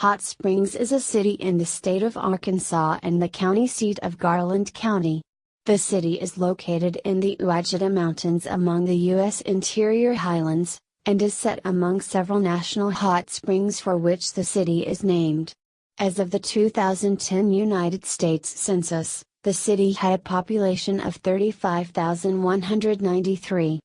Hot Springs is a city in the state of Arkansas and the county seat of Garland County. The city is located in the Ouachita Mountains among the U.S. interior highlands, and is set among several national hot springs for which the city is named. As of the 2010 United States Census, the city had a population of 35,193.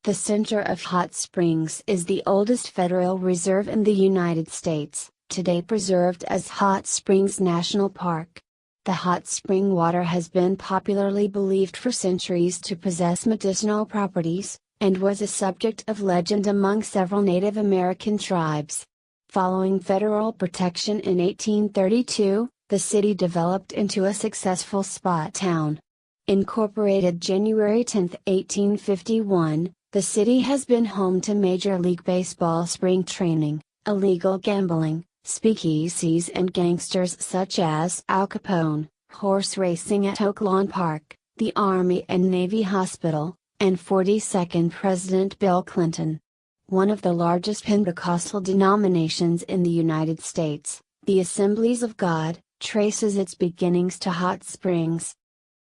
The center of Hot Springs is the oldest federal reserve in the United States, today preserved as Hot Springs National Park. The hot spring water has been popularly believed for centuries to possess medicinal properties, and was a subject of legend among several Native American tribes. Following federal protection in 1832, the city developed into a successful spa town. Incorporated January 10, 1851, the city has been home to Major League Baseball spring training, illegal gambling, speakeasies and gangsters such as Al Capone, horse racing at Oaklawn Park, the Army and Navy Hospital, and 42nd President Bill Clinton. One of the largest Pentecostal denominations in the United States, the Assemblies of God, traces its beginnings to Hot Springs.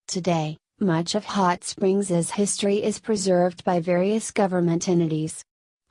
Today, much of Hot Springs' history is preserved by various government entities.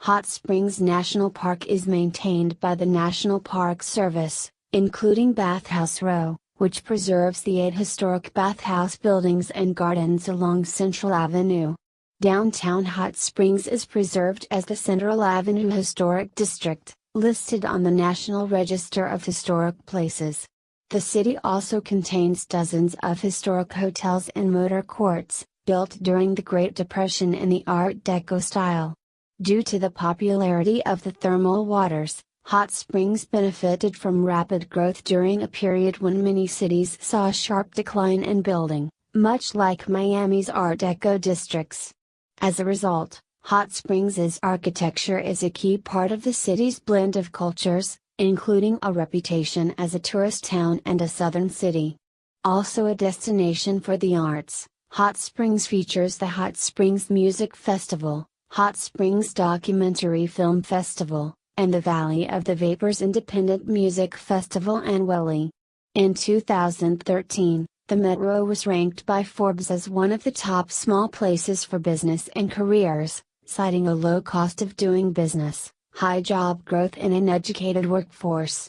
Hot Springs National Park is maintained by the National Park Service, including Bathhouse Row, which preserves the 8 historic bathhouse buildings and gardens along Central Avenue. Downtown Hot Springs is preserved as the Central Avenue Historic District, listed on the National Register of Historic Places. The city also contains dozens of historic hotels and motor courts, built during the Great Depression in the Art Deco style. Due to the popularity of the thermal waters, Hot Springs benefited from rapid growth during a period when many cities saw a sharp decline in building, much like Miami's Art Deco districts. As a result, Hot Springs' architecture is a key part of the city's blend of cultures, including a reputation as a tourist town and a southern city. Also a destination for the arts, Hot Springs features the Hot Springs Music Festival, Hot Springs Documentary Film Festival, and the Valley of the Vapors Independent Music Festival annually. In 2013, the Metro was ranked by Forbes as one of the top small places for business and careers, citing a low cost of doing business, high job growth and an educated workforce.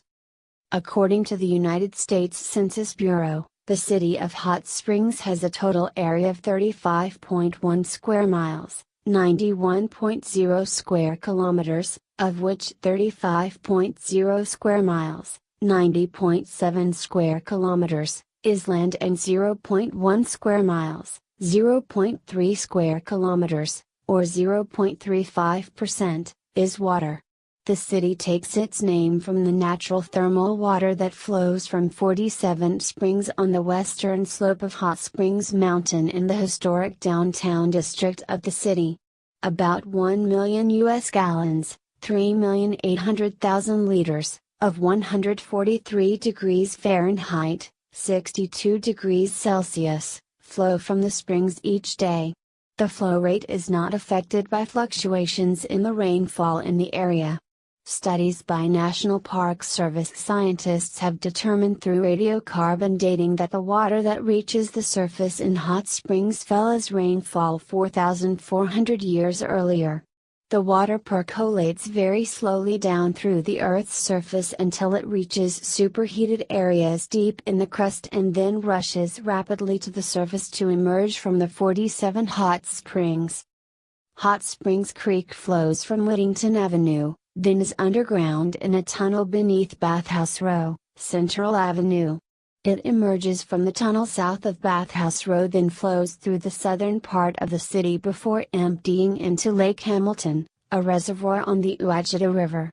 According to the United States Census Bureau, the city of Hot Springs has a total area of 35.1 square miles. 91.0 square kilometers, of which 35.0 square miles, 90.7 square kilometers, is land and 0.1 square miles, 0.3 square kilometers, or 0.35%, is water. The city takes its name from the natural thermal water that flows from 47 springs on the western slope of Hot Springs Mountain in the historic downtown district of the city. About 1 million U.S. gallons, 3,800,000 liters, of 143 degrees Fahrenheit, 62 degrees Celsius, flow from the springs each day. The flow rate is not affected by fluctuations in the rainfall in the area. Studies by National Park Service scientists have determined through radiocarbon dating that the water that reaches the surface in Hot Springs fell as rainfall 4,400 years earlier. The water percolates very slowly down through the Earth's surface until it reaches superheated areas deep in the crust and then rushes rapidly to the surface to emerge from the 47 hot springs. Hot Springs Creek flows from Whittington Avenue, then is underground in a tunnel beneath Bathhouse Row, Central Avenue. It emerges from the tunnel south of Bathhouse Row, then flows through the southern part of the city before emptying into Lake Hamilton, a reservoir on the Ouachita River.